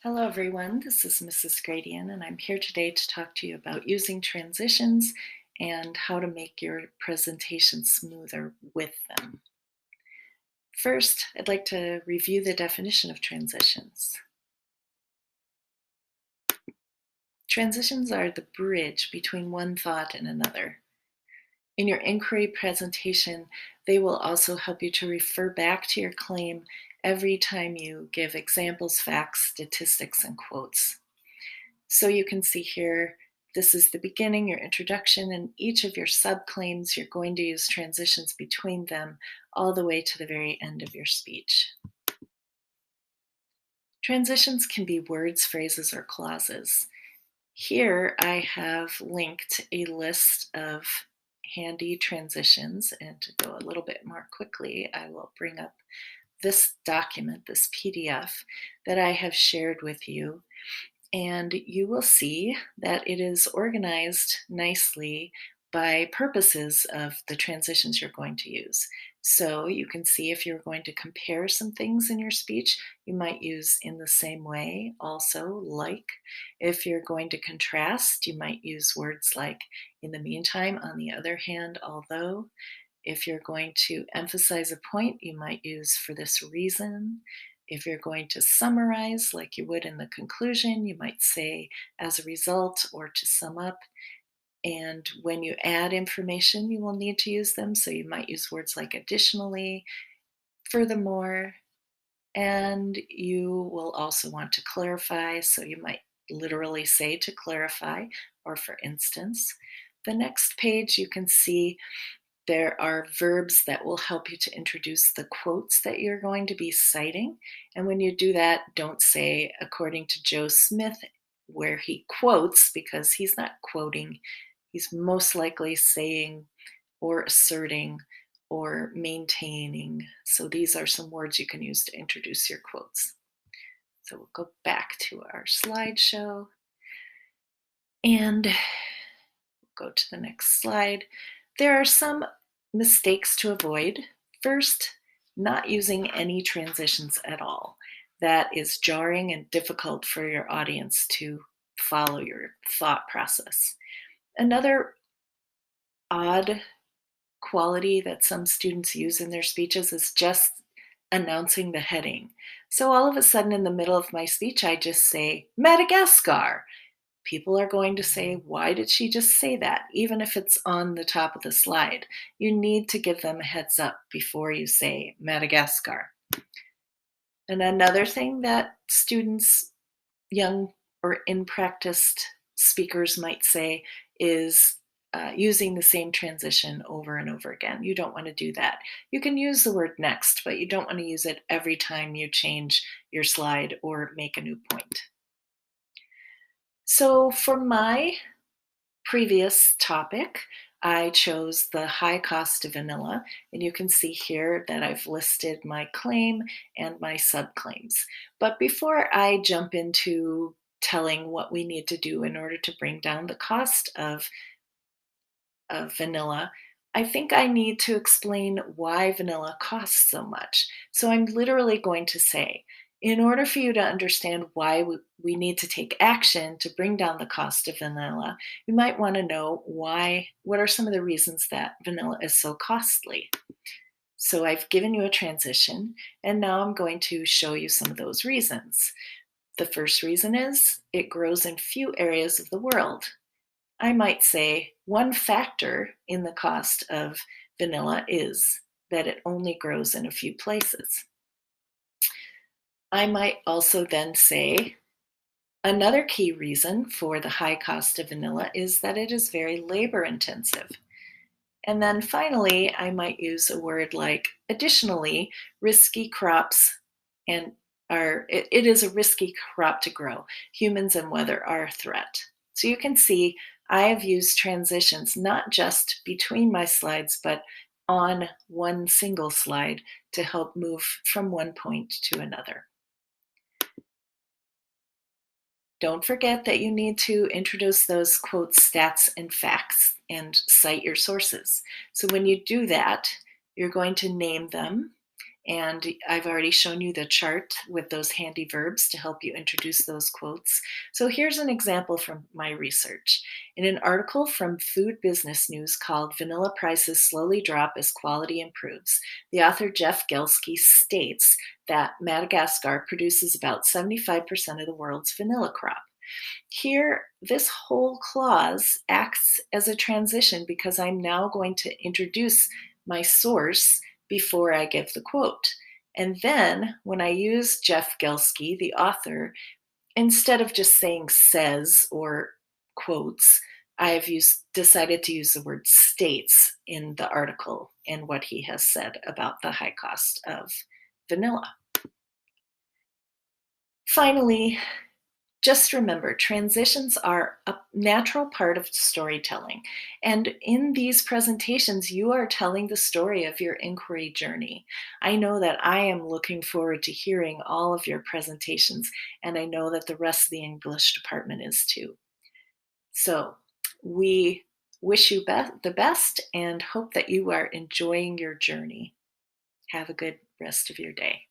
Hello everyone, this is Mrs. Gradian and I'm here today to talk to you about using transitions and how to make your presentation smoother with them. First, I'd like to review the definition of transitions. Transitions are the bridge between one thought and another. In your inquiry presentation, they will also help you to refer back to your claim every time you give examples, facts, statistics, and quotes. So you can see here, this is the beginning, your introduction, and each of your subclaims, you're going to use transitions between them all the way to the very end of your speech. Transitions can be words, phrases, or clauses. Here I have linked a list of handy transitions, and to go a little bit more quickly, I will bring up this document, this PDF that I have shared with you. And you will see that it is organized nicely by purposes of the transitions you're going to use. So you can see if you're going to compare some things in your speech, you might use in the same way, also, like. If you're going to contrast, you might use words like in the meantime, on the other hand, although. If you're going to emphasize a point, you might use for this reason. If you're going to summarize, like you would in the conclusion, you might say as a result or to sum up. And when you add information, you will need to use them. So you might use words like additionally, furthermore, and you will also want to clarify. So you might literally say to clarify, or for instance. The next page you can see there are verbs that will help you to introduce the quotes that you're going to be citing. And when you do that, don't say, according to Joe Smith, where he quotes, because he's not quoting. He's most likely saying or asserting or maintaining. So these are some words you can use to introduce your quotes. So we'll go back to our slideshow and go to the next slide. There are some mistakes to avoid. First, not using any transitions at all. That is jarring and difficult for your audience to follow your thought process. Another odd quality that some students use in their speeches is just announcing the heading. So all of a sudden in the middle of my speech, I just say Madagascar. People are going to say, why did she just say that? Even if it's on the top of the slide. You need to give them a heads up before you say Madagascar. And another thing that students, young or in-practiced speakers might say is using the same transition over and over again. You don't want to do that. You can use the word next, but you don't want to use it every time you change your slide or make a new point. So for my previous topic, I chose the high cost of vanilla, and you can see here that I've listed my claim and my subclaims. But before I jump into telling what we need to do in order to bring down the cost of vanilla, I think I need to explain why vanilla costs so much. So I'm literally going to say, in order for you to understand why we need to take action to bring down the cost of vanilla, you might want to know what are some of the reasons that vanilla is so costly. So I've given you a transition, and now I'm going to show you some of those reasons. The first reason is it grows in few areas of the world. I might say one factor in the cost of vanilla is that it only grows in a few places. I might also then say another key reason for the high cost of vanilla is that it is very labor intensive. And then finally, I might use a word like additionally, risky crops it is a risky crop to grow. Humans and weather are a threat. So you can see I have used transitions not just between my slides, but on one single slide to help move from one point to another. Don't forget that you need to introduce those quotes, stats, and facts and cite your sources. So when you do that, you're going to name them And I've already shown you the chart with those handy verbs to help you introduce those quotes. So here's an example from my research. In an article from Food Business News called Vanilla Prices Slowly Drop as Quality Improves, the author Jeff Gelsky states that Madagascar produces about 75% of the world's vanilla crop. Here, this whole clause acts as a transition because I'm now going to introduce my source before I give the quote. And then when I use Jeff Gelsky, the author, instead of just saying says or quotes, decided to use the word states in the article and what he has said about the high cost of vanilla. Finally, just remember, transitions are a natural part of storytelling. And in these presentations, you are telling the story of your inquiry journey. I know that I am looking forward to hearing all of your presentations, and I know that the rest of the English department is too. So we wish you the best and hope that you are enjoying your journey. Have a good rest of your day.